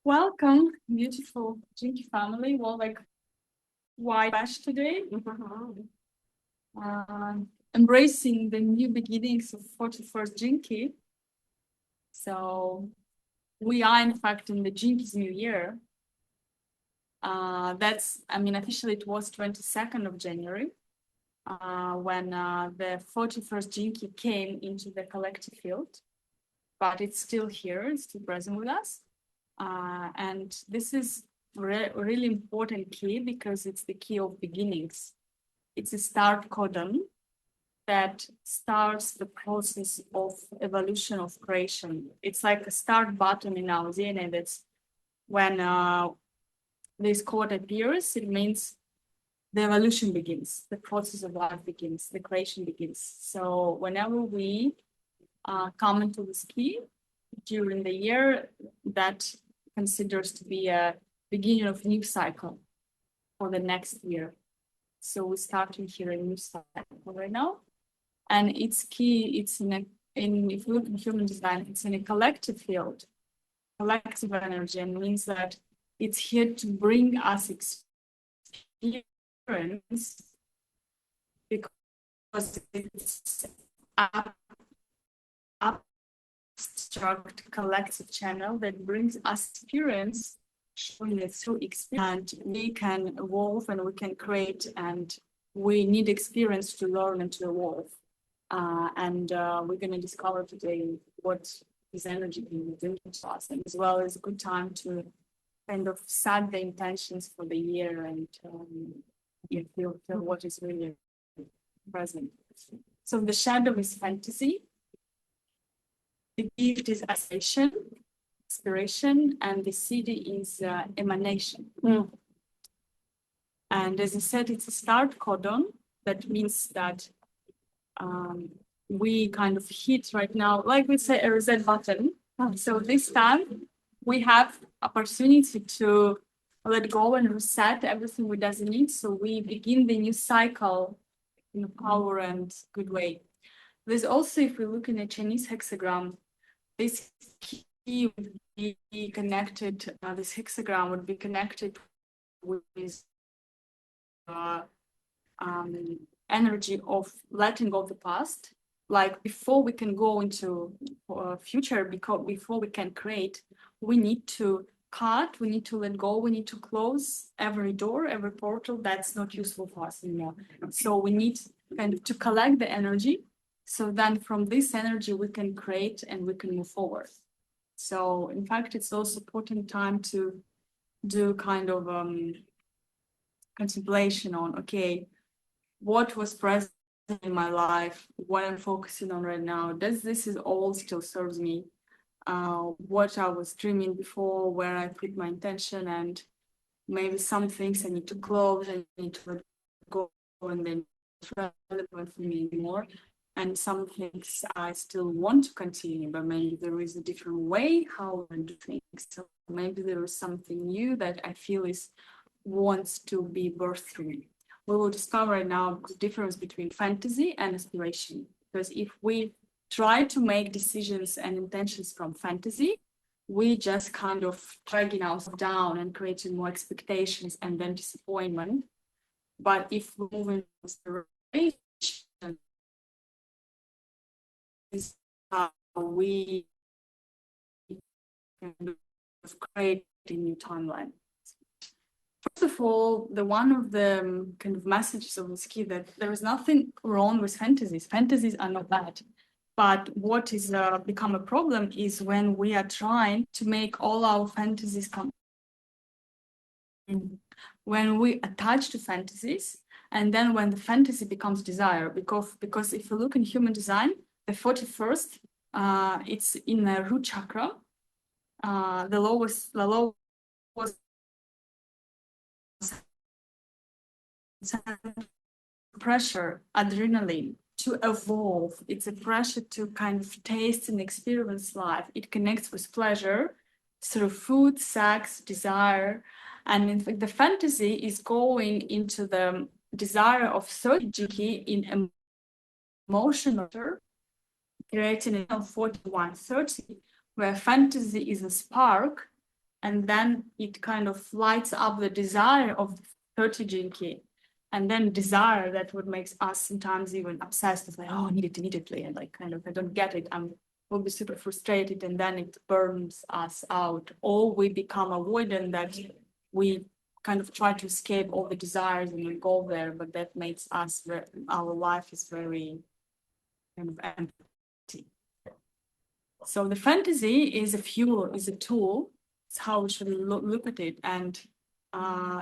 Welcome, beautiful GeneKeys family. Well, like white bash today, embracing the new beginnings of 41st GeneKey. So we are in fact in the GeneKeys New Year. Officially it was 22nd of January when the 41st GeneKey came into the collective field, but it's still here, it's still present with us. And this is really important key because it's the key of beginnings. It's a start codon that starts the process of evolution of creation. It's like a start button in our DNA. That's when this code appears, it means the evolution begins, the process of life begins, the creation begins. So whenever we come into this key during the year, that considers to be a beginning of a new cycle for the next year. So we're starting here a new cycle right now. And it's key, it's if you look in human design, it's in a collective field, collective energy, and means that it's here to bring us experience because it's abstract collective channel that brings us experience, showing it through experience, and we can evolve and we can create, and we need experience to learn and to evolve. We're going to discover today what this energy can do to us, and as well as a good time to kind of set the intentions for the year and feel what is really present. So the shadow is fantasy. The gift is aspiration, and the Siddhi is emanation. And as I said, it's a start codon. That means that we kind of hit right now, like we say, a reset button. So this time we have opportunity to let go and reset everything we doesn't need. So we begin the new cycle in a power and good way. There's also, if we look in a Chinese hexagram, this key would be connected, this hexagram would be connected with energy of letting go of the past. Like before we can go into future, before we can create, we need to cut, we need to let go, we need to close every door, every portal that's not useful for us anymore. So we need kind of to collect the energy. So then from this energy, we can create and we can move forward. So in fact, it's also important time to do kind of contemplation on, okay, what was present in my life, what I'm focusing on right now, does this is all still serves me? What I was dreaming before, where I put my intention, and maybe some things I need to close, I need to let go, and then it's relevant for me anymore. And some things I still want to continue, but maybe there is a different way how I do things. So maybe there is something new that I feel wants to be birthed through me. We will discover right now the difference between fantasy and aspiration. Because if we try to make decisions and intentions from fantasy, we just kind of dragging ourselves down and creating more expectations and then disappointment. But if we move into aspiration, is how we kind of create a new timeline. First of all, one of the kind of messages of this key that there is nothing wrong with fantasies. Fantasies are not bad. But what is become a problem is when we are trying to make all our fantasies come. When we attach to fantasies, and then when the fantasy becomes desire, because if you look in human design, the 41st, it's in the root chakra, the lowest pressure, adrenaline, to evolve. It's a pressure to kind of taste and experience life. It connects with pleasure through food, sex, desire. And in fact, the fantasy is going into the desire of 30 GeneKey in emotional, creating a 4130, where fantasy is a spark and then it kind of lights up the desire of the 30 gene key. And then desire that would make us sometimes even obsessed with like, oh, I need it immediately. And like, kind of, I don't get it. Will be super frustrated, and then it burns us out. Or we become avoidant, that we kind of try to escape all the desires and we go there, but that makes us, our life is very kind of empty. So the fantasy is a fuel, is a tool. It's how we should look at it. And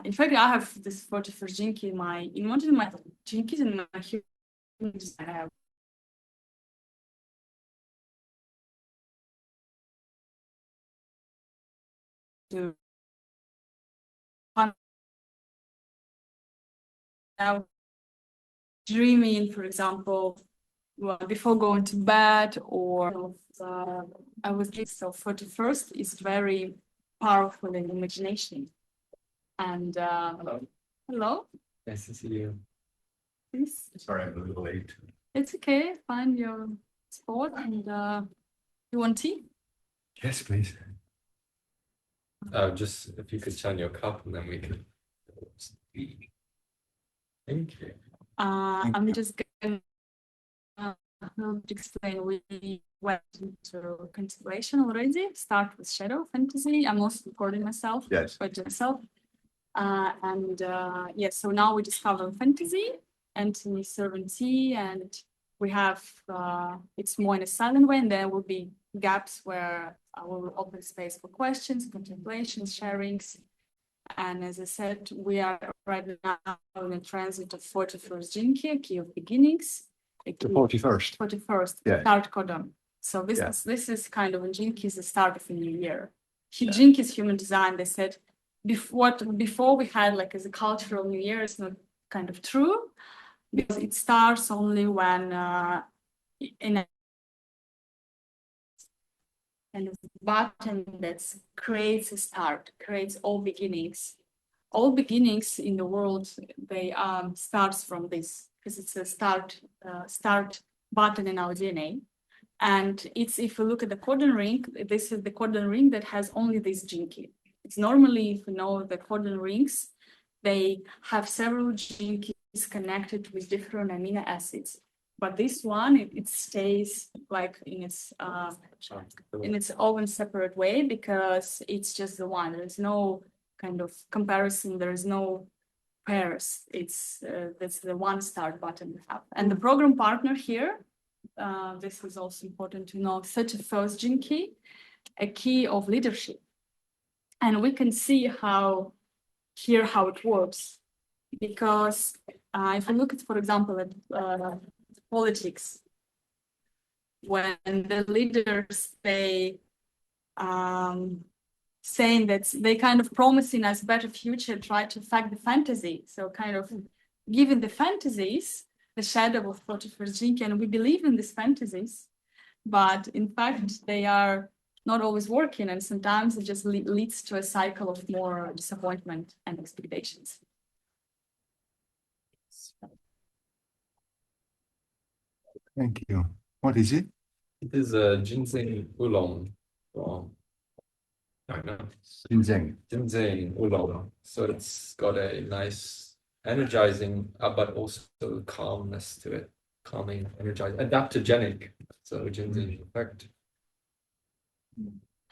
in fact, I have this 41st gene key in my gene keys and my human design. I have to now dreaming, for example, well, before going to bed, or I was so 41st is very powerful in imagination. And hello. Nice to see you. Please. Sorry, I'm a little late. It's okay. Find your spot, and you want tea? Yes, please. Just if you could turn your cup, and then we can speak. Thank you. I'm just going to explain. We went into contemplation already. Start with shadow fantasy. I'm also recording myself. Yes. But myself. Yes, so now we discover fantasy, Anthony Servanti, and we have it's more in a silent way, and there will be gaps where I will open space for questions, contemplations, sharings. And as I said, we are right now in a transit of 41st gene key of beginnings. The 41st. 41st, Yeah. start codon. So this Yeah. this is kind of in gene keys the start of a new year. Gene keys human design. They said before we had like as a cultural new year, it's not kind of true, because it starts only when in a kind of button that creates a start, creates all beginnings. All beginnings in the world, they starts from this, because it's a start button in our DNA. And it's, if we look at the codon ring, this is the codon ring that has only this gene key. It's normally, if you know the codon rings, they have several gene keys connected with different amino acids. But this one, it stays like in its own separate way, because it's just the one. There's no kind of comparison. There is no pairs. It's that's the one start button we have. And the program partner here, this is also important to know, 31st gene key, a key of leadership. And we can see how it works, because if we look at, for example, at politics, when the leaders, they saying that they kind of promising us better future, try to affect the fantasy. So kind of giving the fantasies the shadow of 41st gene key, and we believe in these fantasies, but in fact they are not always working, and sometimes it just leads to a cycle of more disappointment and expectations. Thank you. What is it? It is a ginseng oolong. Ginseng. Ginseng oolong. So it's got a nice energizing, but also calmness to it. Calming, energizing, adaptogenic. So ginseng effect.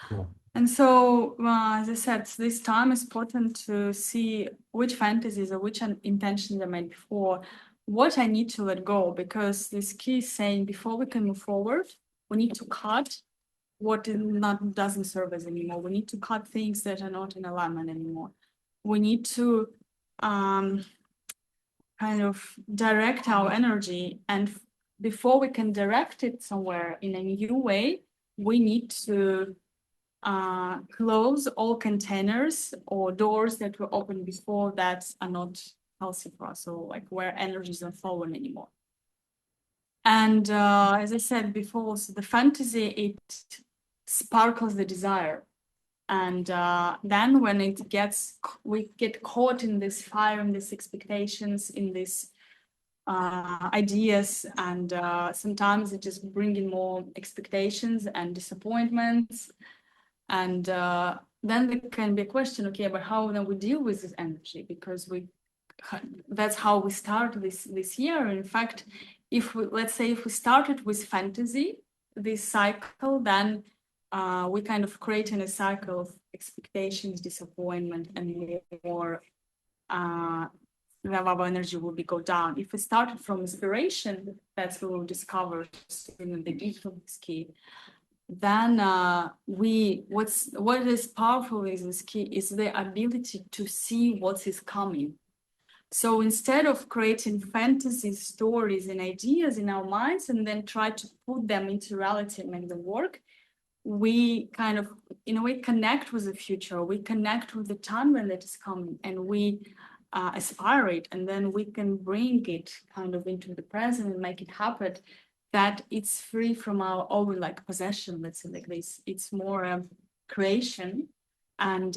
Cool. And so, as I said, this time is important to see which fantasies or which intentions I made before, what I need to let go, because this key is saying before we can move forward, we need to cut what doesn't serve us anymore. We need to cut things that are not in alignment anymore. We need to kind of direct our energy, and before we can direct it somewhere in a new way, we need to close all containers or doors that were open before that are not healthy for us, so like where energy is not flowing anymore. And as I said before, so the fantasy, it sparkles the desire, and then when we get caught in this fire, in these expectations, in these ideas, and sometimes it just bringing more expectations and disappointments. And then there can be a question, okay, but how then we deal with this energy? Because that's how we start this year. In fact, if we, let's say, if we started with fantasy, this cycle, then we kind of create in a cycle of expectations, disappointment, and more our energy will go down. If we started from inspiration, that's what we'll discover in the gift of this key. Then what is powerful is this key is the ability to see what is coming. So instead of creating fantasy stories and ideas in our minds and then try to put them into reality and make them work, we kind of, in a way, connect with the future. We connect with the time when that is coming, and we aspire it, and then we can bring it kind of into the present and make it happen. That it's free from our own like possession, let's say like this. It's more creation, and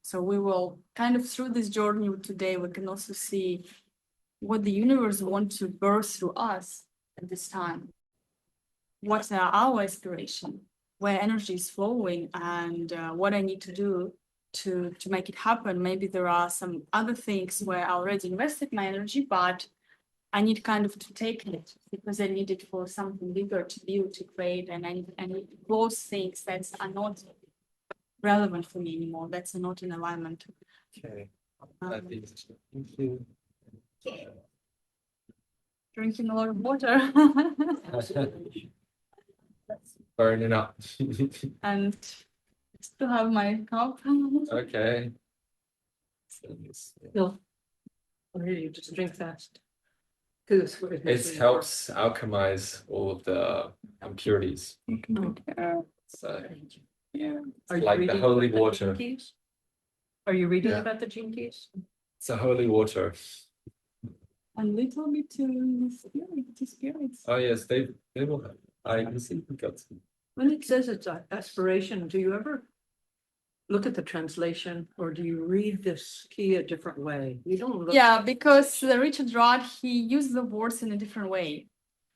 so we will kind of through this journey today, we can also see what the universe wants to birth through us at this time. What's our aspiration, where energy is flowing, and what I need to do to make it happen. Maybe there are some other things where I already invested my energy, but I need kind of to take it because I need it for something bigger to build, to create, and I need those things that are not relevant for me anymore. That's not in alignment. Okay. Thank you. Drinking a lot of water. Burning up. And still have my cup. Okay. No. Or you just drink fast. Because It helps alchemize all of the impurities. So Yeah. Are you like the reading holy about the water. GeneKeys? Are you reading Yeah. about the GeneKeys? it's a holy water. And little bit to spirits. Oh yes, they will have. I can see we got some. When it says it's aspiration, do you ever look at the translation or do you read this key a different way? You don't look. Yeah, because Richard Rudd, he used the words in a different way.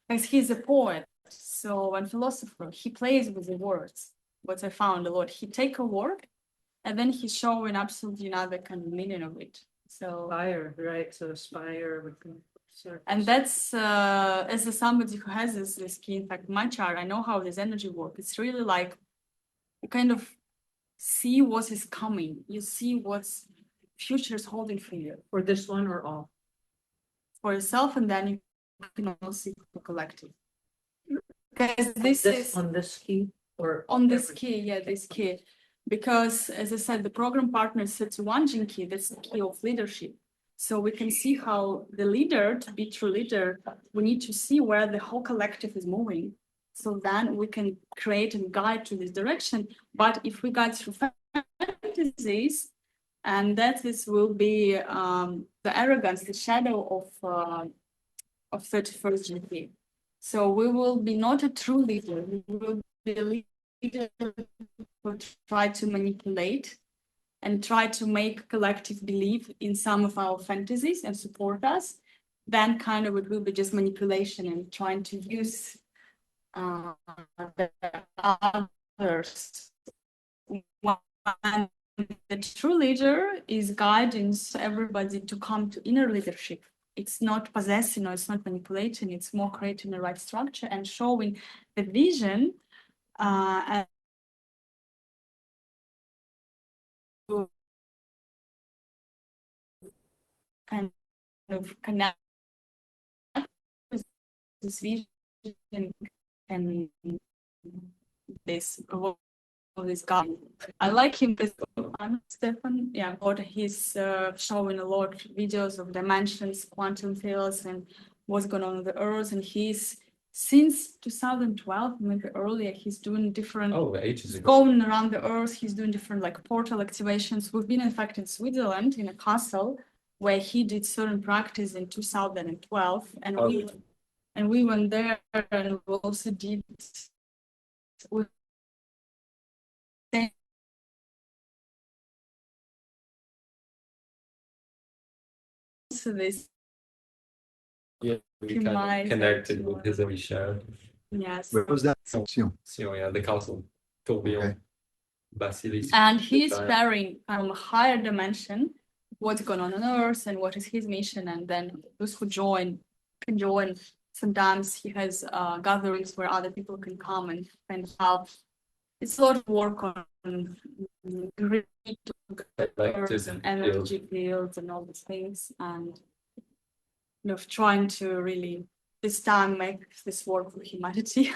Because he's a poet, so and philosopher, he plays with the words. What I found a lot, he take a word, and then he show an absolutely another kind of meaning of it. So, Aspire, right? So aspire would be. and that's as a somebody who has this key. In fact, my chart, I know how this energy works. It's really like you kind of see what is coming. You see what's future is holding for you, For this one or all? for yourself, and then you can also see for collective. Because this is On this key or? on this every- key, yeah, this key. Because as I said, the program partner is 31 gene key, that's the key of leadership. So we can see how the leader, to be true leader, we need to see where the whole collective is moving. So then we can create and guide to this direction. But if we guide through fantasies, and that is will be the arrogance, the shadow of 31st gene key. So we will be not a true leader. We will be a leader who try to manipulate and try to make collective believe in some of our fantasies and support us. Then kind of it will be just manipulation and trying to use the others. When the true leader is guiding everybody to come to inner leadership. It's not possessing or it's not manipulating, it's more creating the right structure and showing the vision and kind of connect with this vision and this this guy. I like him as Stefan. Yeah, but he's showing a lot of videos of dimensions, quantum fields, and what's going on with the Earth. And he's since 2012, maybe earlier, he's doing different. Oh, ages ago. Going around the Earth. He's doing different like portal activations. We've been in fact in Switzerland in a castle where he did certain practice in 2012, and we went there and we also did. So this Yeah, we kind Optimize of connected it. with his every show. Yes. Where was that? Sion. So yeah, the castle, tourbillon, Okay. basilisk. And he's Giant. sharing from a higher dimension what's going on Earth and what is his mission. And then those who join can join. Sometimes he has gatherings where other people can come and help. It's a lot of work on grid Electric and energy fields and all these things, and trying to really this time make this work for humanity.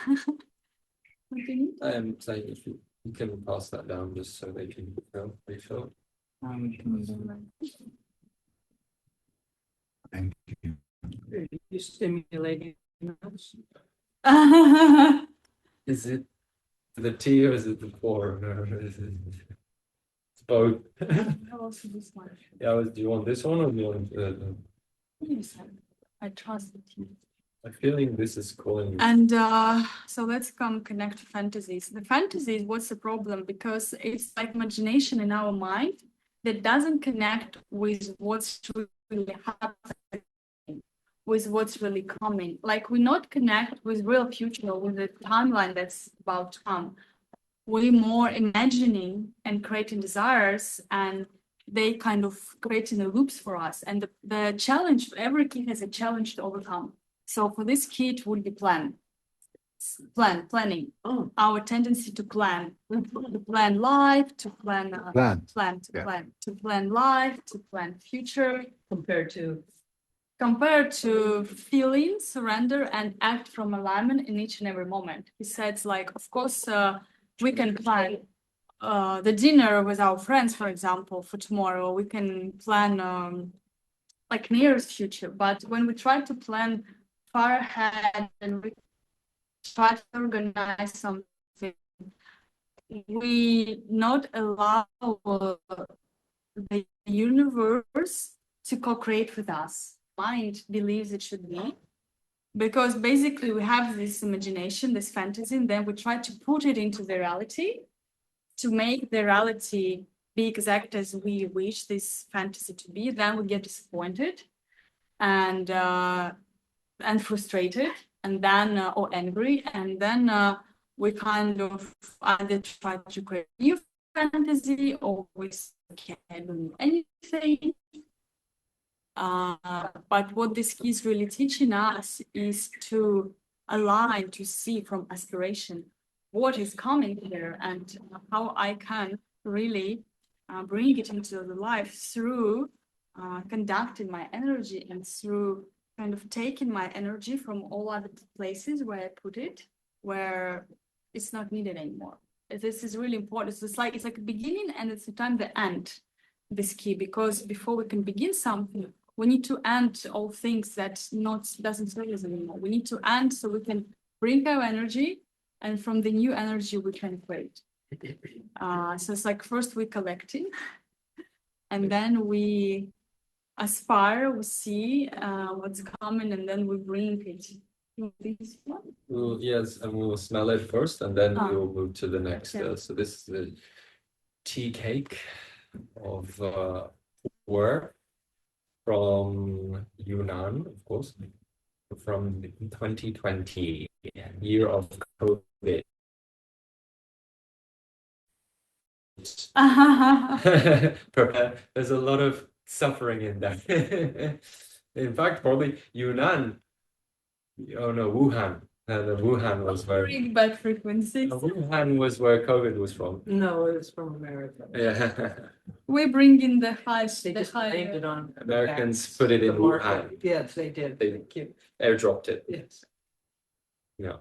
I am saying if you can pass that down just so they can refill. Thank you. Are you stimulating us? Is it the tea or is it the pour? It's both. Also this one. Yeah, do you want this one or do you want the I trust it. I'm feeling this is calling you. And so let's connect to fantasies. The fantasies, what's the problem? Because it's like imagination in our mind that doesn't connect with what's really happening, with what's really coming. Like we not connect with real future or with the timeline that's about to come. We're more imagining and creating desires, and they kind of creating the loops for us. And the challenge, every key has a challenge to overcome. So for this key, it would be planning. Oh, Our tendency to plan, to plan life, to plan, Plan. to plan life, to plan future, compared to, feeling, surrender, and act from alignment in each and every moment. He says, like, of course, we can plan the dinner with our friends, for example, for tomorrow. We can plan like nearest future, but when we try to plan far ahead and we try to organize something, we not allow the universe to co-create with us. Mind believes it should be, because basically we have this imagination, this fantasy, and then we try to put it into the reality to make the reality be exact as we wish this fantasy to be. Then we get disappointed and frustrated, and then or angry, and then we kind of either try to create a new fantasy or we can't do anything. But what this is really teaching us is to align, to see from aspiration what is coming here and how I can really bring it into the life through conducting my energy and through kind of taking my energy from all other places where I put it, where it's not needed anymore. This is really important. It's like a beginning and it's the time the end, this key, because before we can begin something, we need to end all things that doesn't serve us anymore. We need to end so we can bring our energy, and from the new energy we can create. So it's like first we collecting, and then we aspire, we see what's coming, and then we bring it. Yes, and we'll smell it first, and then Ah. we'll move to the next. Okay. So this is the tea cake of where from Yunnan, of course, from 2020, year of COVID. There's a lot of suffering in that. In fact, probably Yunnan. Oh no, Wuhan. The Wuhan was where Bring bad frequencies. Wuhan was where COVID was from. no, it's from America. Yeah, We bring in the high, They the just blamed high. it on. the Americans facts, put it the in market. Wuhan. Yes, they did. They- Thank you. Airdropped it. Yes. Yeah.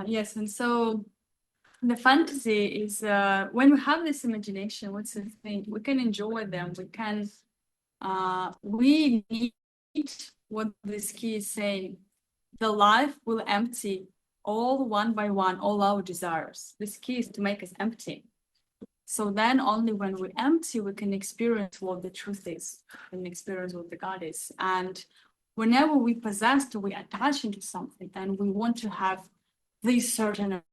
Yes, and so the fantasy is when we have this imagination, what's the thing? We can enjoy them. We can. We need what this key is saying. The life will empty all one by one, all our desires. This key is to make us empty. So then only when we empty, we can experience what the truth is and experience what the God is. And whenever we possess, we attach into something and we want to have this certain of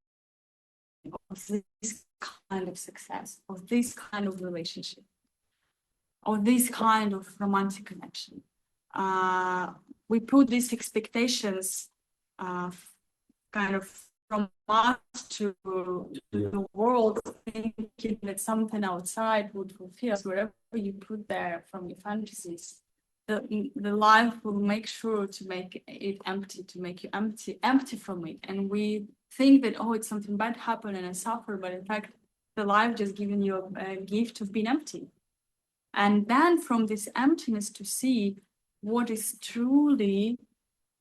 this kind of success, of this kind of relationship, or this kind of romantic connection. We put these expectations kind of from us to the world, thinking that something outside would fulfill us. Wherever you put there from your fantasies, the life will make sure to make it empty, to make you empty from it. And we think that, oh, it's something bad happened and I suffer, but in fact, the life just giving you a gift of being empty. And then from this emptiness to see what is truly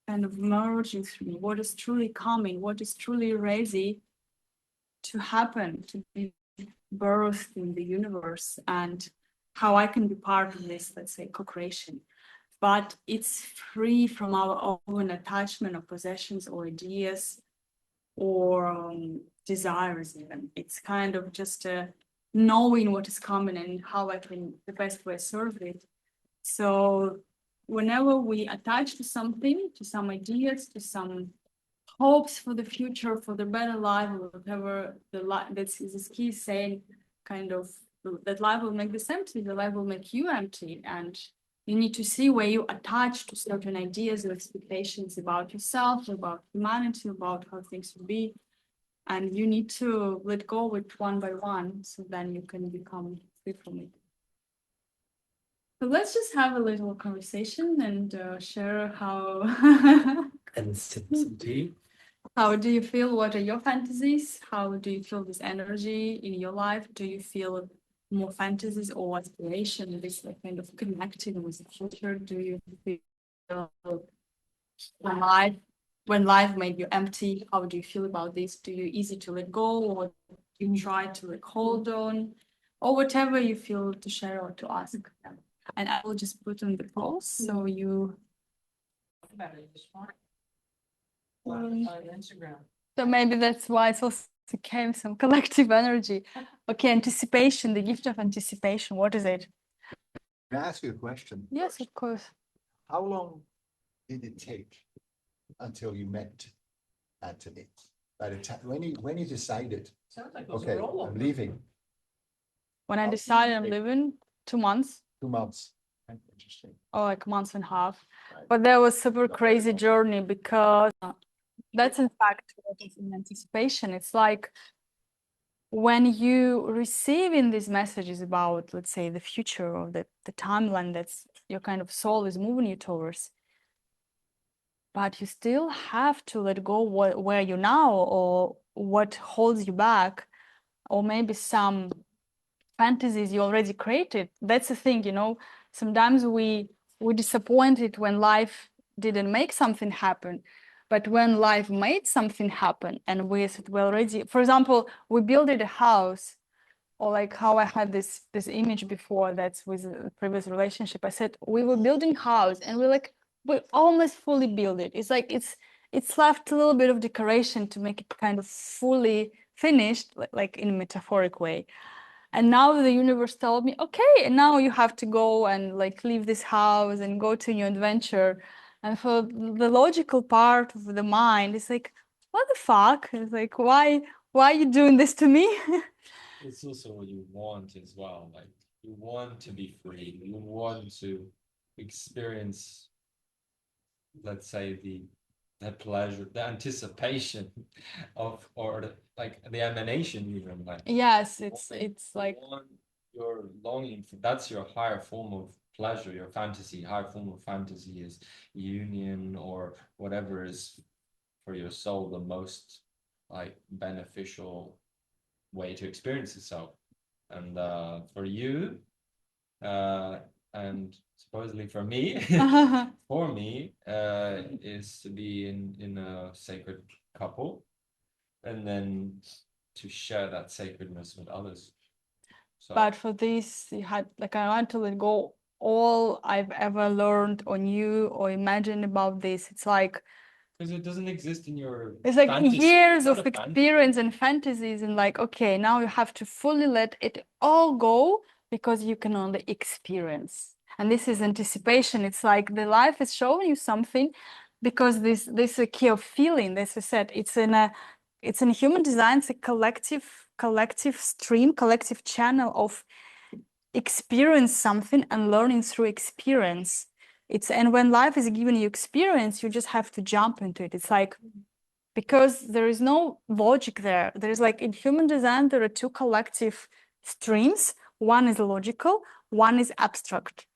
kind of merging through, what is truly coming, what is truly ready to happen, to be birthed in the universe, and how I can be part of this, let's say, co-creation. But it's free from our own attachment or possessions or ideas or desires even. It's kind of just knowing what is coming and how I can the best way serve it. So whenever we attach to something, to some ideas, to some hopes for the future, for the better life, or whatever the life that's this key saying, kind of that life will make this empty, the life will make you empty. And you need to see where you attach to certain ideas or expectations about yourself, about humanity, about how things will be. And you need to let go it one by one, so then you can become free from it. So let's just have a little conversation and share how And some tea. how do you feel? What are your fantasies? How do you feel this energy in your life? Do you feel more fantasies or aspiration? This like kind of connecting with the future? Do you feel when life made you empty? How do you feel about this? Do you easy to let go, or do you try to like hold on, or whatever you feel to share or to ask? And I will just put on the pause so you. So maybe that's why it's also came some collective energy. Okay, anticipation, the gift of anticipation. What is it? Can I ask you a question? Yes, first? of course. How long did it take until you met Anthony? By the time when you decided, Sounds like it was a okay, rollover. I'm leaving, When I How decided I'm big? leaving, 2 months 2 months. Interesting. or like months and a half. Right. But that was super crazy journey because that's in fact what is in anticipation. It's like when you receiving these messages about, let's say, the future or the timeline that's your kind of soul is moving you towards, but you still have to let go where you now or what holds you back, or maybe some fantasies you already created. That's the thing, you know, sometimes we're disappointed when life didn't make something happen. But when life made something happen and we said, well, already, for example, we built a house, or like how I had this image before that's with a previous relationship. I said we were building house and we almost fully built it. It's like it's left a little bit of decoration to make it kind of fully finished, like in a metaphoric way. And now the universe told me, okay, and now you have to go and like leave this house and go to your adventure. And for the logical part of the mind, it's like, what the fuck? It's like, why are you doing this to me? It's also what you want as well. Like you want to be free. You want to experience, let's say, the pleasure, the anticipation of, or like the emanation even. Like Yes, it's you like want, you're longing for, that's your higher form of pleasure, your fantasy. Higher form of fantasy is union or whatever is for your soul the most like beneficial way to experience itself. And for you, and supposedly for me, for me, is to be in a sacred couple, and then to share that sacredness with others. So, but for this, you had like I want to let go all I've ever learned or knew or imagined about this. It's like because it doesn't exist in your it's like fantasy. years It's not of a fantasy. experience and fantasies, and like, okay, now you have to fully let it all go because you can only experience. And this is anticipation. It's like the life is showing you something because this is a key of feeling. As I said, it's in human design, it's a collective stream, collective channel of experience something and learning through experience. And when life is giving you experience, you just have to jump into it. It's like because there is no logic there. There's like in human design, there are two collective streams. One is logical, one is abstract.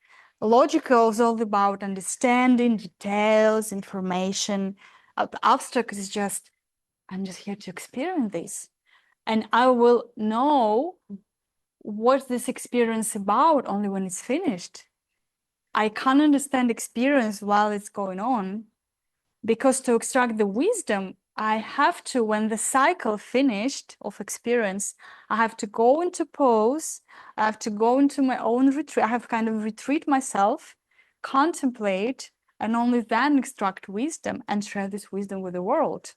Logical is all about understanding details, information. Abstract is just, I'm just here to experience this. And I will know what this experience about only when it's finished. I can't understand experience while it's going on, because to extract the wisdom, I have to, when the cycle finished of experience, I have to go into pose, I have to go into my own retreat, I have kind of retreat myself, contemplate, and only then extract wisdom and share this wisdom with the world.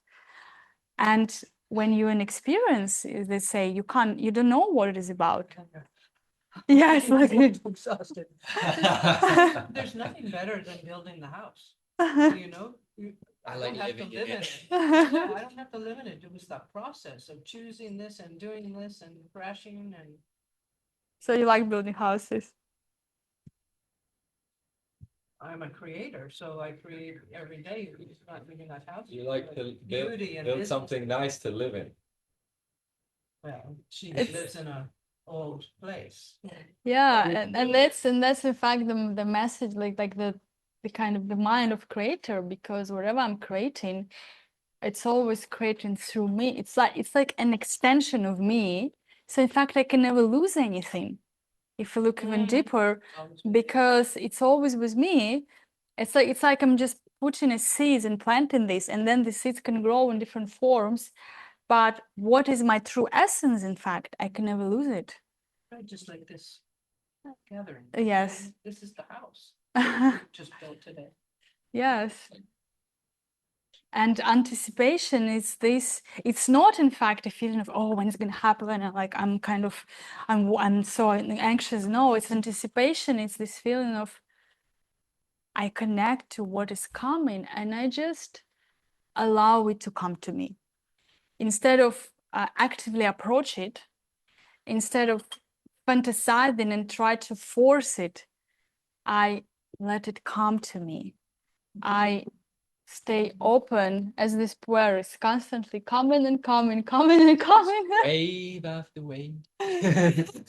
And when you're in experience, they say you don't know what it is about. Yes, like Exhausted. There's nothing better than building the house, you know? I I like don't have to living in live in it. it. Yeah, I don't have to live in it. It was the process of choosing this and doing this and crashing and So you like building houses? I'm a creator, so I create every day. It's not living that house. You like to beauty and build business. something nice to live in. Well, she It's- lives in a old place. Yeah, and that's in fact the message, like the kind of the mind of creator, because whatever I'm creating, it's always creating through me. It's like an extension of me. So in fact, I can never lose anything if you look even Mm. deeper, because it's always with me. It's like I'm just putting a seed and planting this, and then the seeds can grow in different forms. But what is my true essence? In fact, I can never lose it. Right, just like this gathering. Yes. And this is the house just built today. Yes. And anticipation is this, it's not in fact a feeling of, oh, when it's going to happen, and like I'm so anxious. No, it's anticipation. It's this feeling of I connect to what is coming, and I just allow it to come to me. Instead of actively approach it, instead of fantasizing and try to force it, I let it come to me. I stay open as this prayer is constantly coming and coming, coming and coming. Wave after wave. The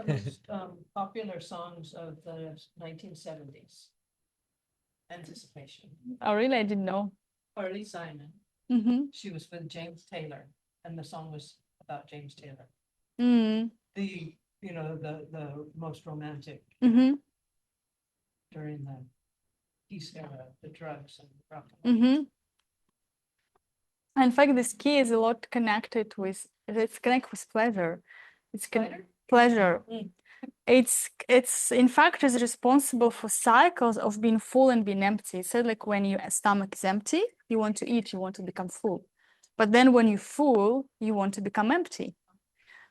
most popular songs of the 1970s. Anticipation. Oh, really? I didn't know. Carly Simon. Mm-hmm. She was with James Taylor, and the song was about James Taylor. Mm. The the most romantic Mm-hmm. during the peace era, the drugs and rock and roll. Mm-hmm. In fact, this key is a lot connected with, it's connected with pleasure. It's pleasure. Mm. It's in fact is responsible for cycles of being full and being empty. So like when your stomach is empty, you want to eat, you want to become full. But then when you're full, you want to become empty.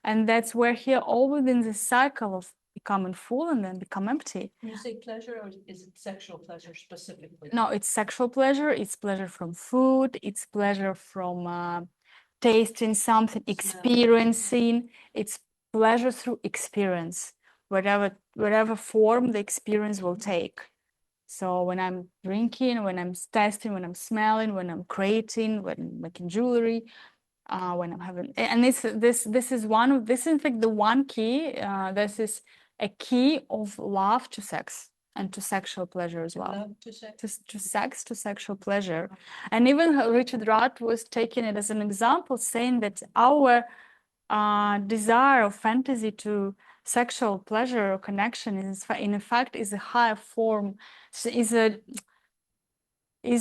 And that's where here all within the cycle of becoming full and then become empty. When you say pleasure, or is it sexual pleasure specifically? No, it's sexual pleasure, it's pleasure from food, it's pleasure from tasting something, experiencing, it's pleasure through experience, whatever form the experience will take. So when I'm drinking, when I'm tasting, when I'm smelling, when I'm creating, when I'm making jewelry, when I'm having, and this is one of, this is in fact the one key, this is a key of love to sex and to sexual pleasure as well. Love to sex. To sex, to sexual pleasure. And even Richard Rudd was taking it as an example, saying that our desire of fantasy to sexual pleasure or connection is in fact is a higher form, is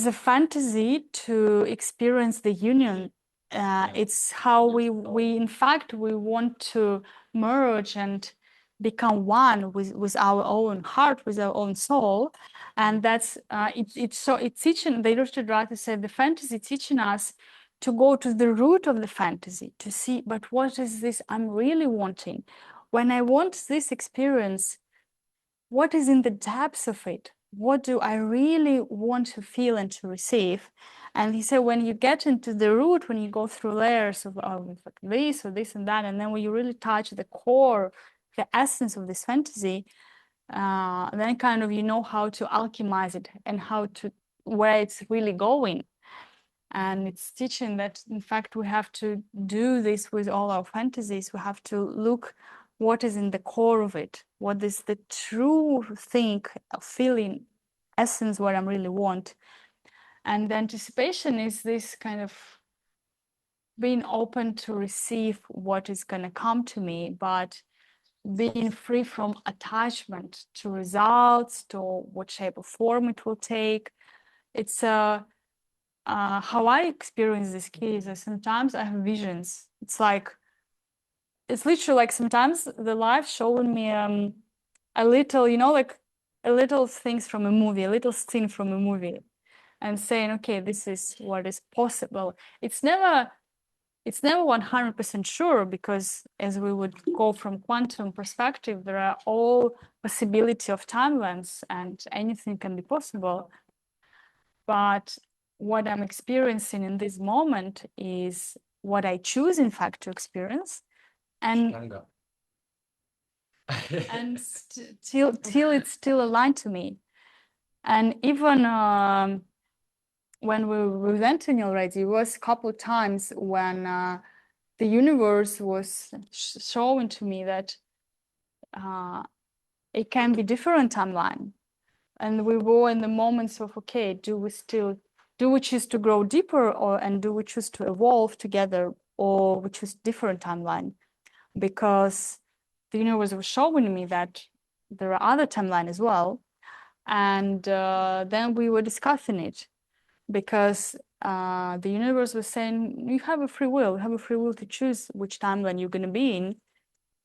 a fantasy to experience the union. It's how we in fact we want to merge and become one with our own heart, with our own soul, and that's it's teaching. The illustrated writer said the fantasy teaching us to go to the root of the fantasy, to see, but what is this I'm really wanting? When I want this experience, what is in the depths of it? What do I really want to feel and to receive? And he said, when you get into the root, when you go through layers of this or this and that, and then when you really touch the core, the essence of this fantasy, then kind of you know how to alchemize it and how to, where it's really going. And it's teaching that, in fact, we have to do this with all our fantasies. We have to look what is in the core of it, what is the true thing, feeling, essence, what I really want. And the anticipation is this kind of being open to receive what is going to come to me, but being free from attachment to results, to what shape or form it will take. It's how I experience this case is sometimes I have visions. It's literally like sometimes the life showing me a little, like a little things from a movie, a little scene from a movie, and saying, okay, this is what is possible. It's never 100% sure, because as we would go from quantum perspective, there are all possibility of timelines and anything can be possible. But what I'm experiencing in this moment is what I choose, in fact, to experience. And Stronger. till it's still aligned to me. And even when we went in already, it was a couple of times when the universe was showing to me that it can be different timeline. And we were in the moments of, okay, do we choose to grow deeper, and do we choose to evolve together, or we choose different timeline? Because the universe was showing me that there are other timeline as well. And then we were discussing it, because the universe was saying, you have a free will, to choose which timeline you're going to be in.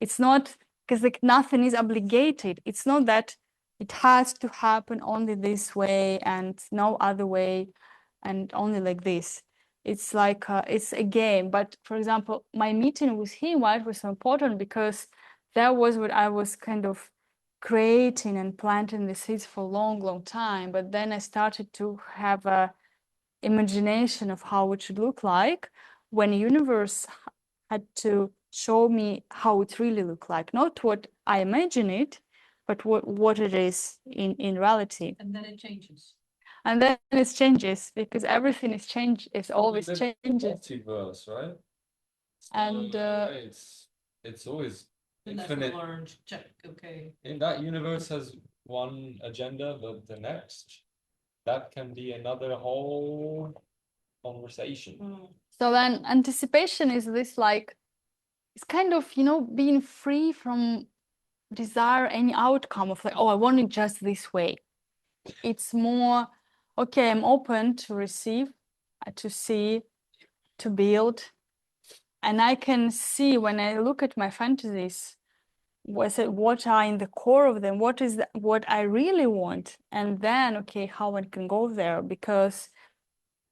It's not, because like nothing is obligated. It's not that it has to happen only this way and no other way and only like this. It's like it's a game. But for example, my meeting with him, why it was so important, because that was what I was kind of creating and planting the seeds for a long time. But then I started to have a imagination of how it should look like when the universe had to show me how it really looked like, not what I imagine it, but what it is in reality. And then it changes. And then it changes, because everything is change, is always You live changes. multiverse, right? And So, it's always And that's infinite. learned, check, okay. In that universe has one agenda, but the next, that can be another whole conversation. so then anticipation is this, like, it's kind of, being free from desire any outcome of like, oh, I want it just this way. It's more, okay, I'm open to receive, to see, to build. And I can see when I look at my fantasies, what are in the core of them, what I really want. And then, okay, how I can go there, because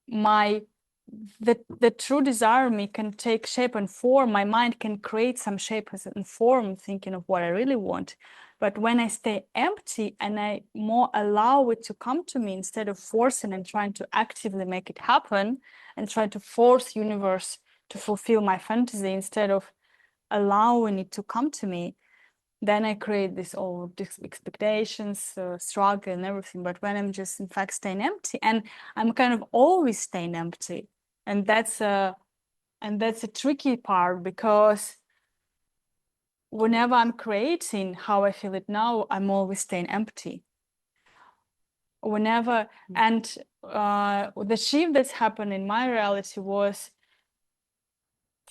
the true desire in me can take shape and form. My mind can create some shape and form, thinking of what I really want. But when I stay empty and I more allow it to come to me, instead of forcing and trying to actively make it happen and trying to force universe to fulfill my fantasy, instead of allowing it to come to me, then I create all these expectations, struggle and everything. But when I'm just in fact staying empty, and I'm kind of always staying empty, and that's a tricky part, because whenever I'm creating how I feel it now, I'm always staying empty. Whenever, and the shift that's happened in my reality was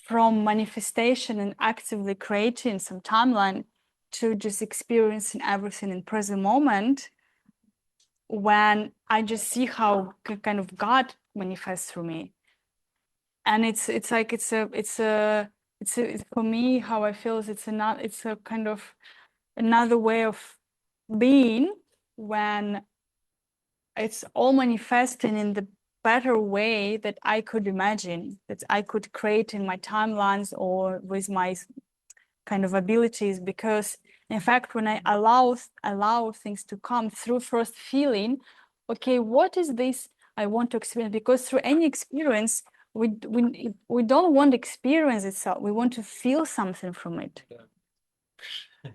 from manifestation and actively creating some timeline to just experiencing everything in present moment, when I just see how kind of God manifests through me. And it's for me, how I feel is it's a kind of another way of being, when it's all manifesting in the better way that I could imagine, that I could create in my timelines or with my kind of abilities. Because in fact, when I allow things to come through first feeling, okay, what is this I want to experience? Because through any experience, we don't want experience itself. We want to feel something from it.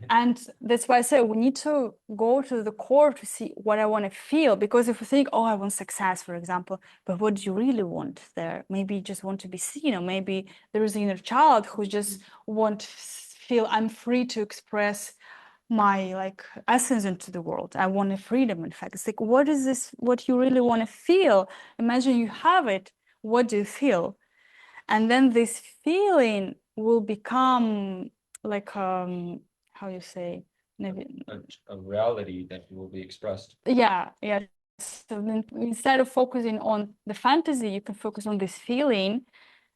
And that's why I say we need to go to the core to see what I want to feel. Because if we think, oh, I want success, for example, but what do you really want there? Maybe you just want to be seen, or maybe there is an inner child who just want to feel I'm free to express my like essence into the world. I want a freedom. In fact, it's like, what is this? What you really want to feel? Imagine you have it. What do you feel? And then this feeling will become like how you say, maybe A reality that will be expressed. yeah. So then instead of focusing on the fantasy, you can focus on this feeling,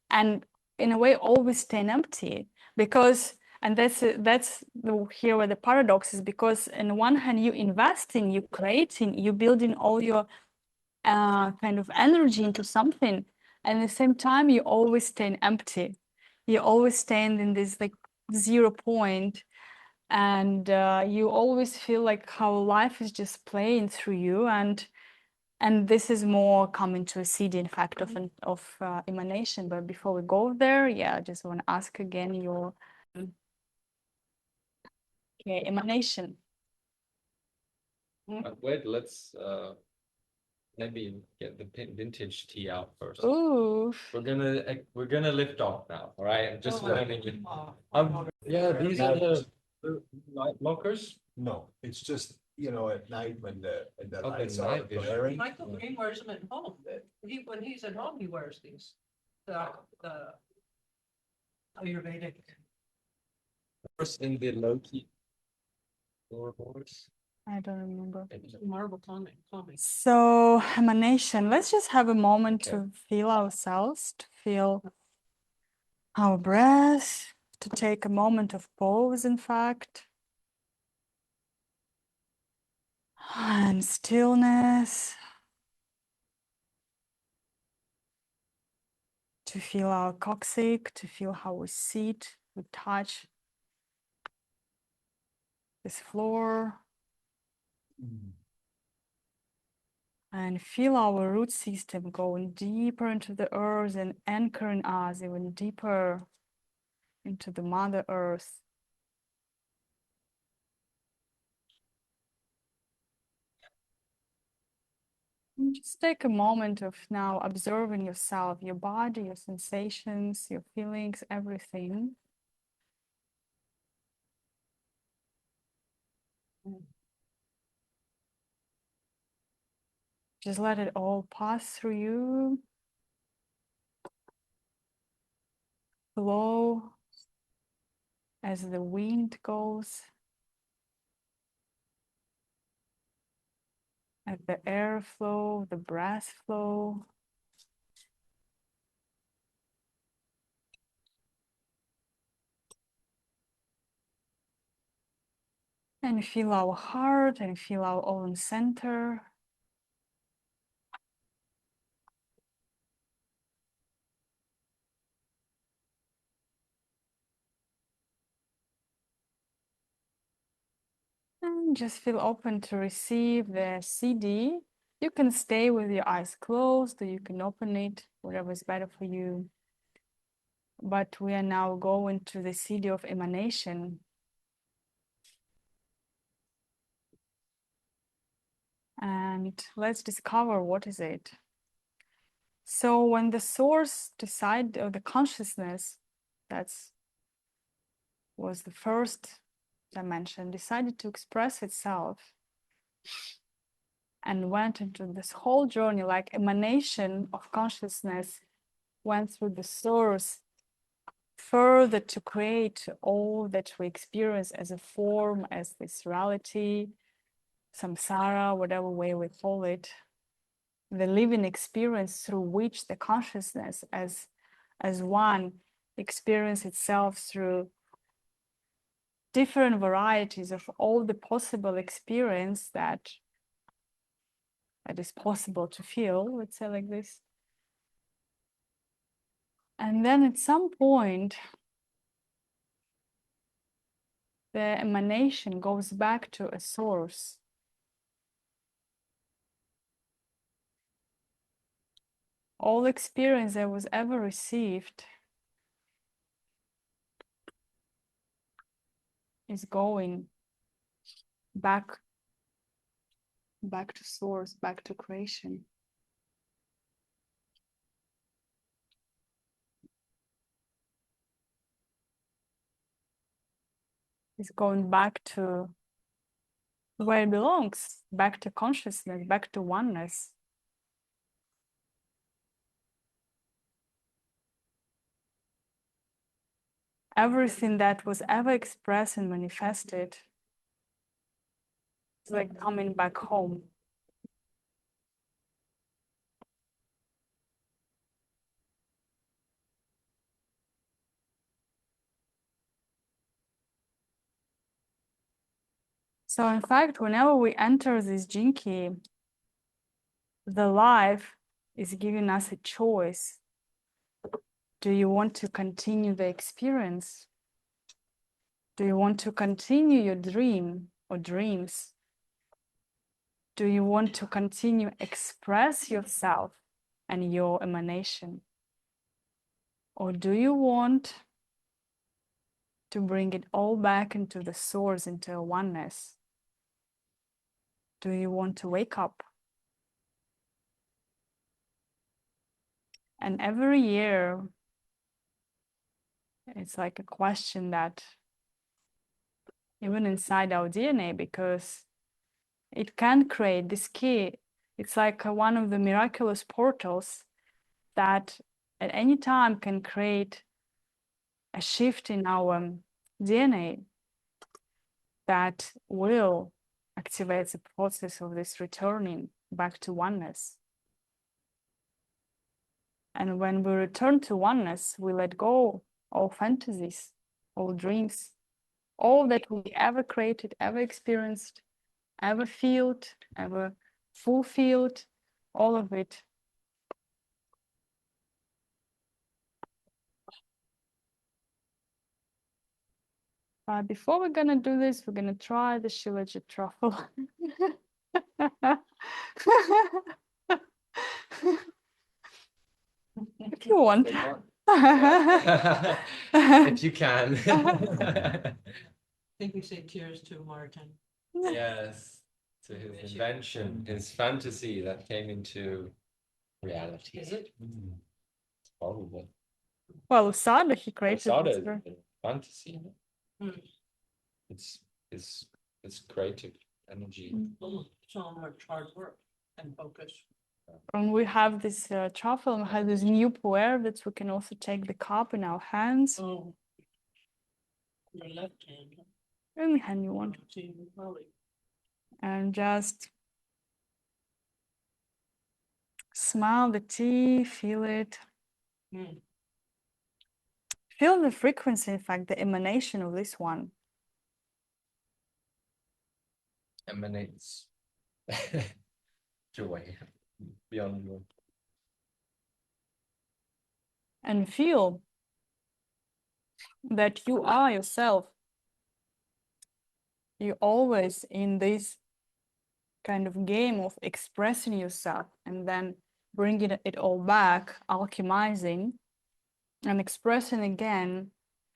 and in a way always stay empty. Because and that's here where the paradox is, because on one hand you investing, you creating, you building all your kind of energy into something, and at the same time you always stay empty. You always stand in this like 0 point, and you always feel like how life is just playing through you. And this is more coming to a Siddhi, in fact, of emanation. But before we go there, yeah, I just want to ask again your okay, emanation. Wait, let's maybe get the vintage tea out first. Ooh, We're gonna lift off now, all right? I'm just learning it. Yeah, these Now- are the light blockers. No, it's just, you know, at night when the Oh, lights the are night vision. glaring. Michael Green wears them at home. When he's at home, he wears these. The Ayurvedic. First in the Loki floorboards. I don't remember. Marble comic. So emanation, let's just have a moment Okay. to feel ourselves, to feel our breath, to take a moment of pause, in fact, and stillness, to feel our coccyx, to feel how we sit, we touch this floor, Mm. and feel our root system going deeper into the earth and anchoring us even deeper into the Mother Earth. And just take a moment of now observing yourself, your body, your sensations, your feelings, everything. Just let it all pass through you. Flow as the wind goes, as the air flow, the breath flow. And feel our heart and feel our own center. And just feel open to receive the CD. You can stay with your eyes closed, or you can open it, whatever is better for you. But we are now going to the CD of emanation. And let's discover what is it. So when the source decide, or the consciousness, that's was the first dimension, decided to express itself and went into this whole journey, like emanation of consciousness went through the source further to create all that we experience as a form, as this reality, samsara, whatever way we call it, the living experience through which the consciousness as one experience itself through different varieties of all the possible experience that is possible to feel, let's say like this. And then at some point, the emanation goes back to a source. All experience that was ever received is going back to source, back to creation. It's going back to where it belongs, back to consciousness, back to oneness. Everything that was ever expressed and manifested is like coming back home. So in fact, whenever we enter this gene key, the life is giving us a choice. Do you want to continue the experience? Do you want to continue your dream or dreams? Do you want to continue express yourself and your emanation? Or do you want to bring it all back into the source, into a oneness? Do you want to wake up? And every year, it's like a question that even inside our DNA, because it can create this key. It's like one of the miraculous portals that at any time can create a shift in our DNA that will activate the process of this returning back to oneness. And when we return to oneness, we let go all fantasies, all dreams, all that we ever created, ever experienced, ever felt, ever fulfilled, all of it. But before we're gonna do this, we're gonna try the Shilajit truffle. If you want. If you can. I think we say cheers to Martin. Yes, to his invention, his fantasy that came into reality. Is it? Probably. Well, Sada, he created Sada this. is a fantasy. Hmm. It's creative energy. So much hard work and focus. And we have this truffle, and we have this new puer that we can also take the cup in our hands. Oh. Your left hand. Any hand you want. And just smell the tea, feel it. Mm. Feel the frequency, in fact, the emanation of this one. Emanates joy beyond words. And feel that you are yourself. You're always in this kind of game of expressing yourself and then bringing it all back, alchemizing and expressing again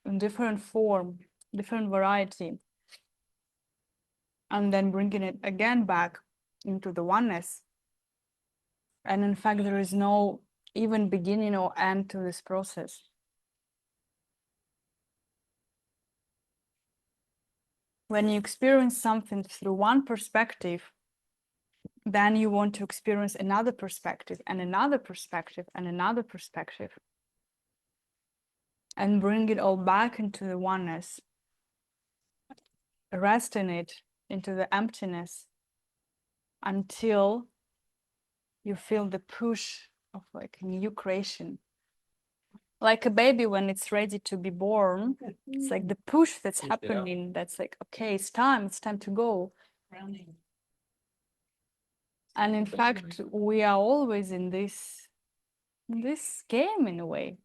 in different form, different variety, and then bringing it again back into the oneness. And in fact, there is no even beginning or end to this process. When you experience something through one perspective, then you want to experience another perspective and another perspective and another perspective, and bring it all back into the oneness, rest in it, into the emptiness, until you feel the push of like a new creation. Like a baby when it's ready to be born, it's like the push that's happening, that's like, okay, it's time to go. And in fact, we are always in this game in a way.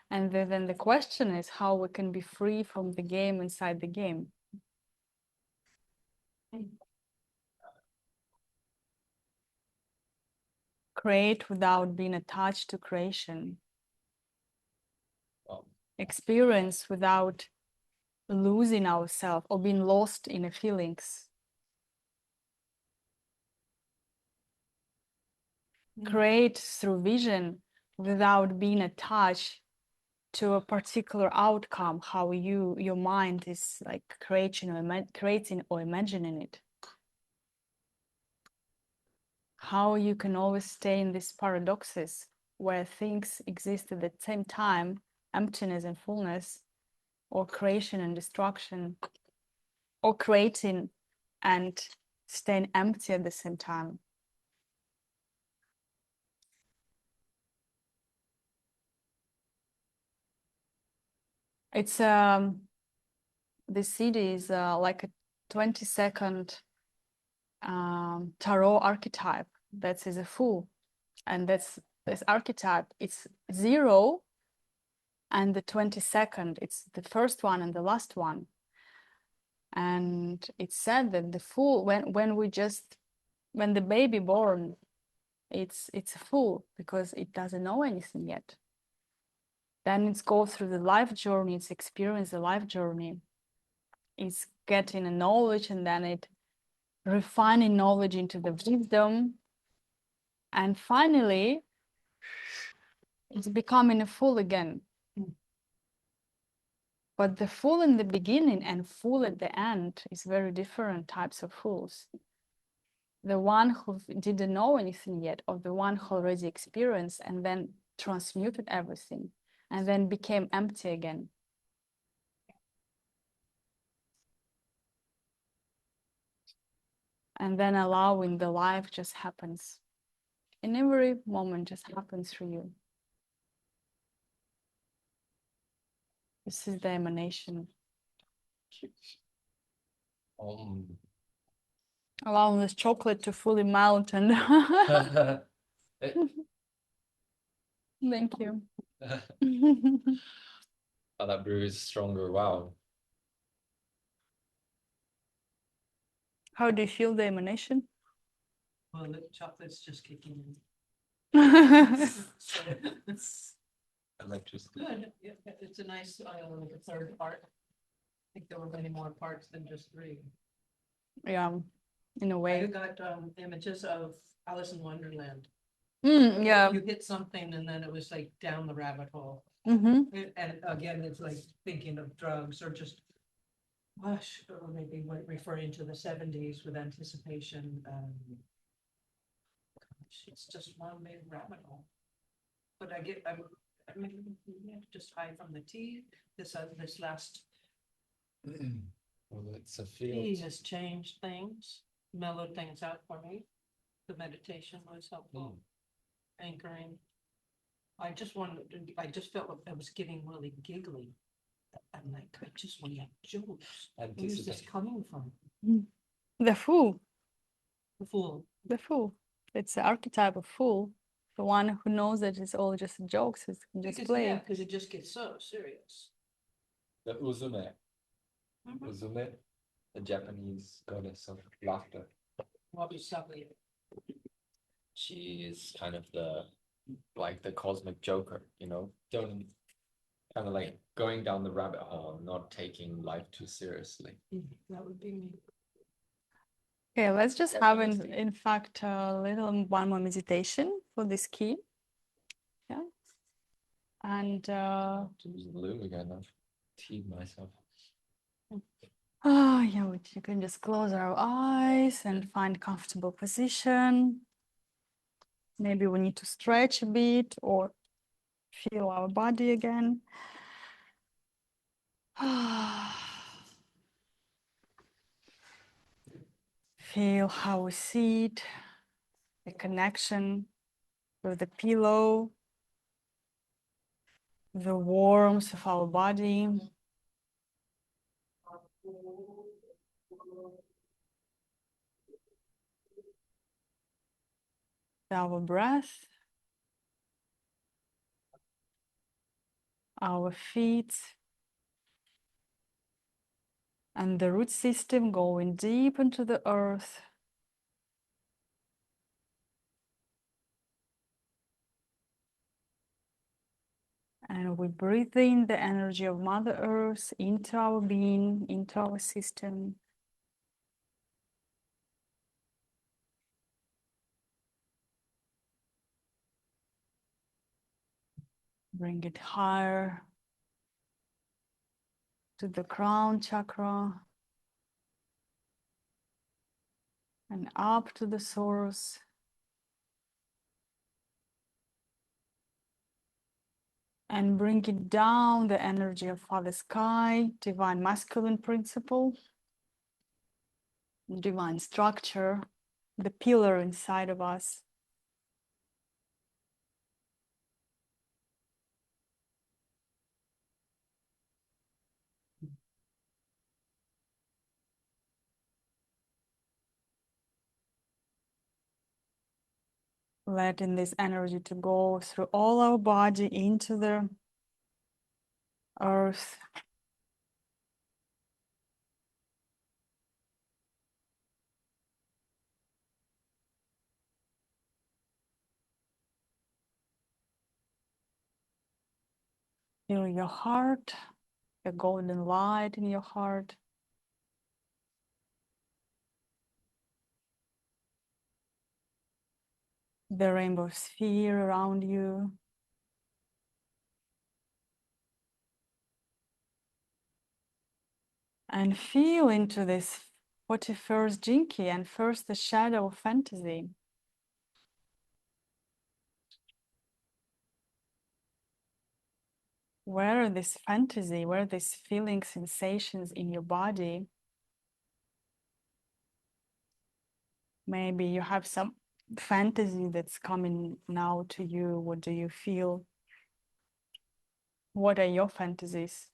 And then the question is how we can be free from the game inside the game. Create without being attached to creation. Experience without losing ourselves or being lost in the feelings. Create through vision without being attached to a particular outcome, how your mind is like creating or imagining it. How you can always stay in these paradoxes where things exist at the same time, emptiness and fullness, or creation and destruction, or creating and staying empty at the same time. It's this Siddhi is like a 20-second tarot archetype that is a fool, and this archetype, it's 0 and the 22nd, it's the first one and the last one. And it's said that the fool, when the baby born, it's a fool because it doesn't know anything yet. Then it's go through the life journey, it's experience the life journey, it's getting a knowledge, and then it refining knowledge into the wisdom, and finally it's becoming a fool again. But the fool in the beginning and fool at the end is very different types of fools. The one who didn't know anything yet, or the one who already experienced and then transmuted everything and then became empty again. And then allowing the life just happens. In every moment just happens for you. This is the emanation. Allowing this chocolate to fully melt and thank you. Oh, that brew is stronger. Wow. How do you feel the emanation? Well, the chocolate's just kicking in. So it's Electricity. good. Yeah, it's a nice, like a third part. I think there were many more parts than just 3. Yeah, in a I way. got images of Alice in Wonderland. Yeah. You hit something and then it was like down the rabbit hole. And again, it's like thinking of drugs or just, gosh, or maybe referring to the 70s with anticipation. Gosh, it's just one big rabbit hole. But I mean, yeah, just high from the tea. This last Well, it's a tea field. has changed things, mellowed things out for me. The meditation was helpful, anchoring. I just felt like I was getting really giggly. I'm like, I just want to have jokes. Where's this coming from? The fool. The fool. The fool. It's the archetype of fool. The one who knows that it's all just jokes, it's just play. Because it just gets so serious. The Uzume. Uzume, the Japanese goddess of laughter. Wabi-sabi. She is kind of the cosmic joker, don't kind of like going down the rabbit hole, not taking life too seriously. That would be me. Okay, let's just have in fact a little one more meditation for this key. Yeah. And To use the loom again, I've teed myself. yeah, you can just close our eyes and find comfortable position. Maybe we need to stretch a bit or feel our body again. Feel how we sit, the connection with the pillow, the warmth of our body. Our breath, our feet, and the root system going deep into the earth. And we breathe in the energy of Mother Earth into our being, into our system. Bring it higher to the crown chakra and up to the source. And bring it down the energy of Father Sky, divine masculine principle, divine structure, the pillar inside of us. Letting this energy to go through all our body into the earth. Feel your heart, the golden light in your heart. The rainbow sphere around you. And feel into this 41st Jinki and first the shadow of fantasy. Where are this fantasy, where are these feeling sensations in your body? Maybe you have some fantasy that's coming now to you. What do you feel? What are your fantasies?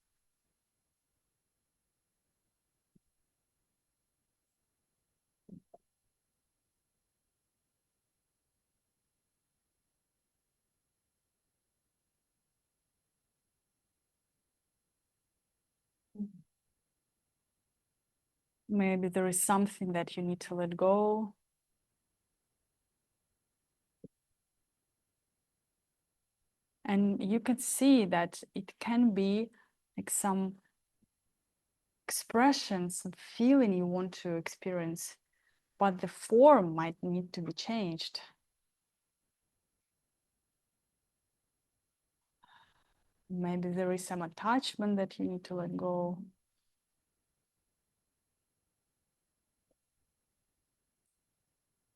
Maybe there is something that you need to let go. And you can see that it can be like some expression, some feeling you want to experience, but the form might need to be changed. Maybe there is some attachment that you need to let go.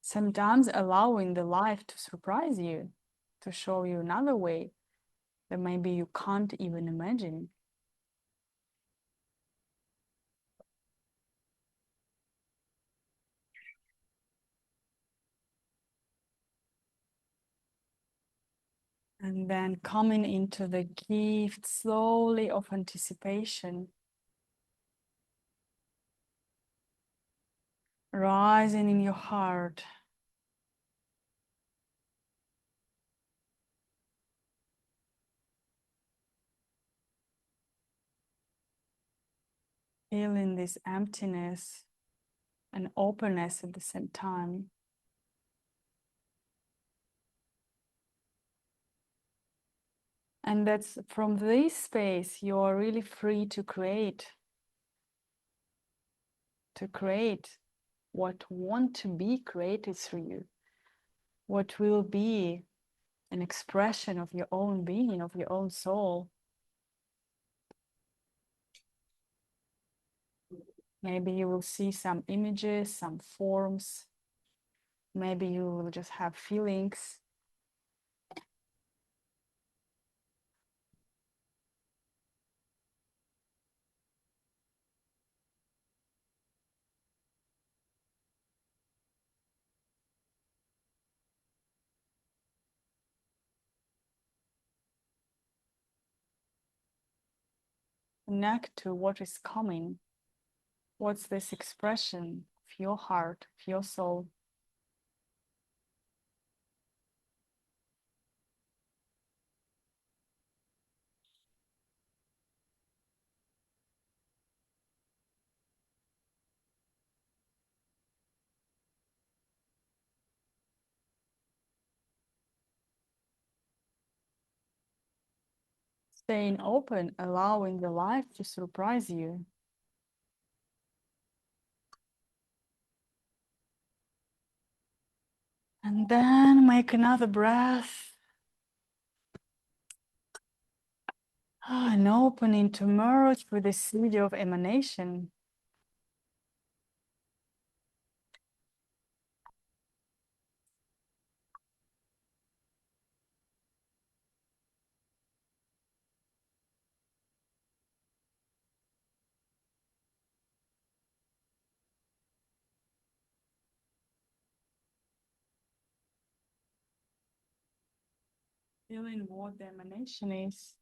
Sometimes allowing the life to surprise you, to show you another way that maybe you can't even imagine. And then coming into the gift slowly of anticipation, rising in your heart. Feeling this emptiness and openness at the same time. And that's from this space, you are really free to create what want to be created through you, what will be an expression of your own being, of your own soul. Maybe you will see some images, some forms. Maybe you will just have feelings. Connect to what is coming. What's this expression of your heart, of your soul? Staying open, allowing the life to surprise you. And then make another breath. And opening to merge with the Siddhi of emanation. Feeling what the emanation is.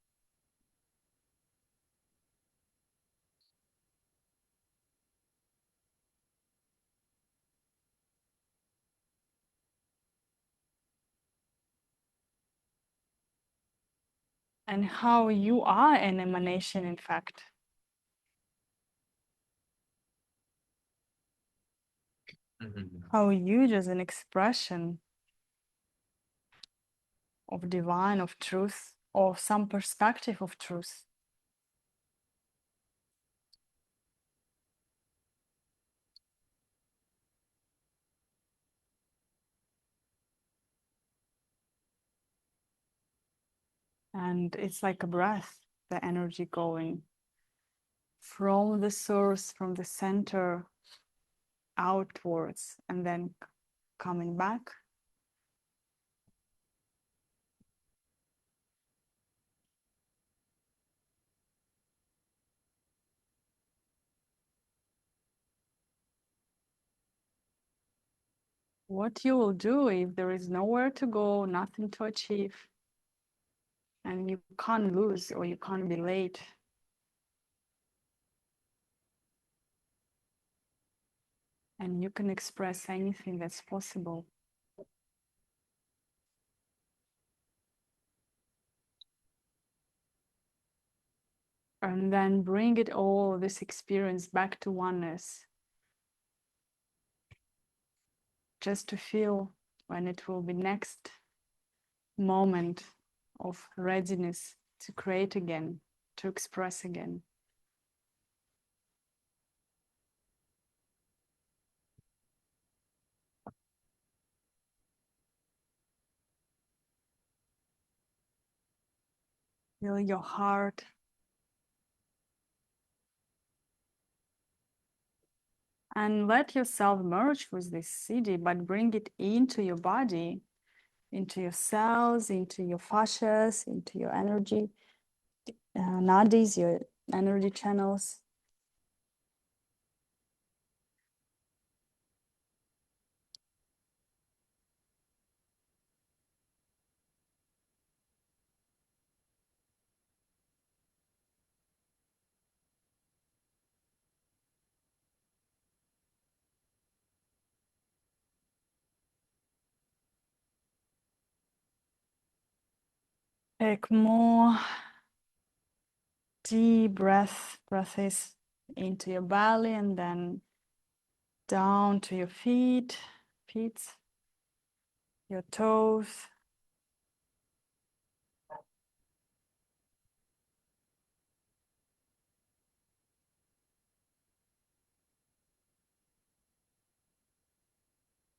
And how you are an emanation, in fact. How you just an expression of divine, of truth, or some perspective of truth. And it's like a breath, the energy going from the source, from the center outwards, and then coming back. What you will do if there is nowhere to go, nothing to achieve, and you can't lose or you can't be late. And you can express anything that's possible. And then bring it all, this experience, back to oneness. Just to feel when it will be next moment of readiness to create again, to express again. Feel your heart. And let yourself merge with this Siddhi, but bring it into your body, into your cells, into your fascias, into your energy, nadis, your energy channels. Take more deep breaths into your belly and then down to your feet, your toes.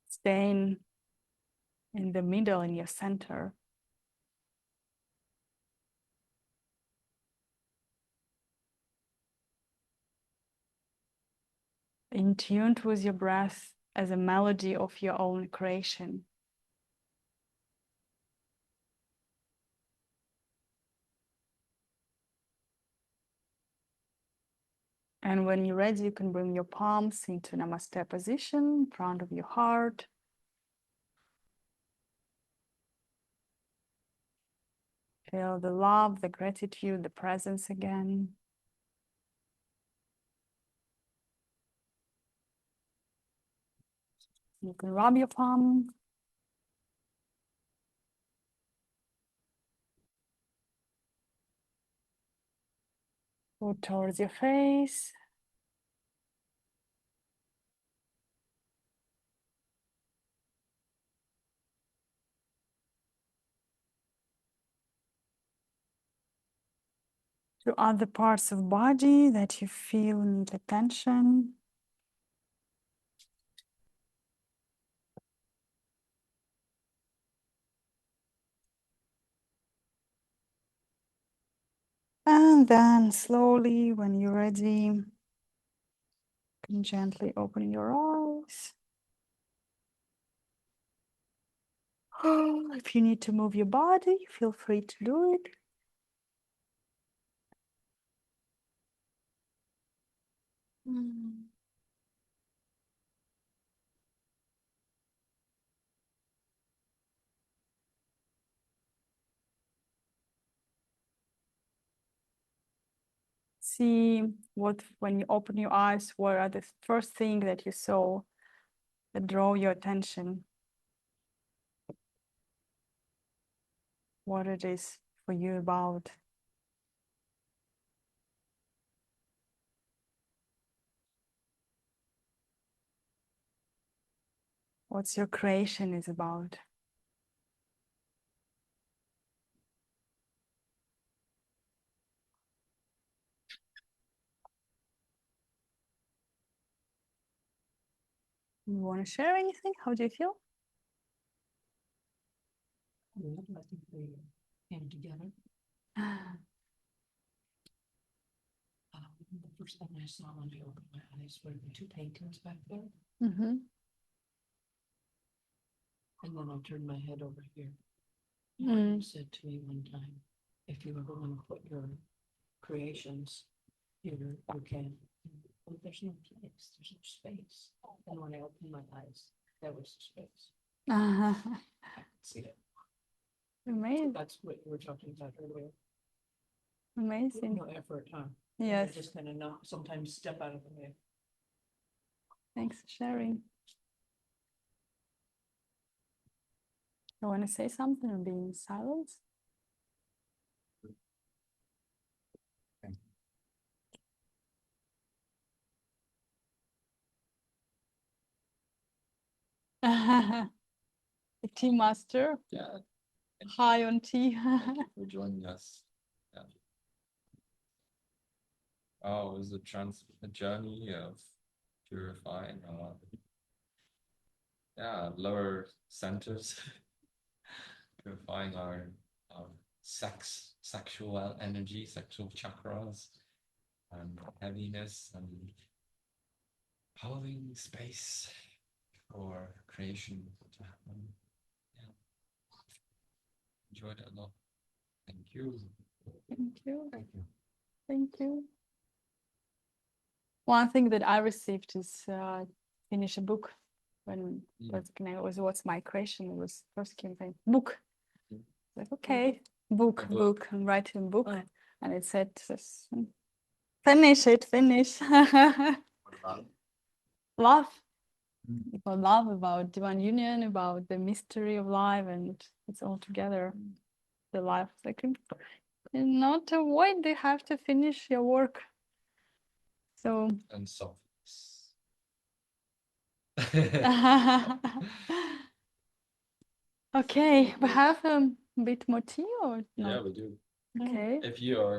Staying in the middle, in your center. In tune with your breath as a melody of your own creation. And when you're ready, you can bring your palms into Namaste position, in front of your heart. Feel the love, the gratitude, the presence again. You can rub your palm. Go towards your face. to other parts of body that you feel need attention. And then slowly, when you're ready, you can gently open your eyes. If you need to move your body, feel free to do it. See what, when you open your eyes, what are the first thing that you saw that draw your attention? What it is for you about? What's your creation is about? You want to share anything? How do you feel? I think they came together. The first thing I saw when I opened my eyes were the two paintings back there, Mm-hmm. and then I turned my head over here. And you said to me one time, if you ever want to put your creations here, you can. But there's no place, there's no space. And when I opened my eyes, there was the space. I could see it. Amazing. That's what you were talking about earlier. Amazing. No effort, huh? Yes. Just kind of not, sometimes step out of the way. Thanks for sharing. You want to say something or be in silence? The tea master, Yeah. high on tea. Thank you for joining us. Yeah. Oh, it was a journey of purifying lower centers, purifying our sexual energy, sexual chakras, and heaviness, and holding space for creation to happen. Yeah. Enjoyed it a lot. Thank you. Thank you. Thank you. Thank you. One thing that I received is finish a book. When was what's my creation? It was first campaign book. Like okay, book. I'm writing a book, and it said finish it, finish. Love. About love, about divine union, about the mystery of life, and it's all together. The life second. And not to avoid, they have to finish your work. So And softness. okay, we have a bit more tea or Yeah, no? we do. Okay. If you are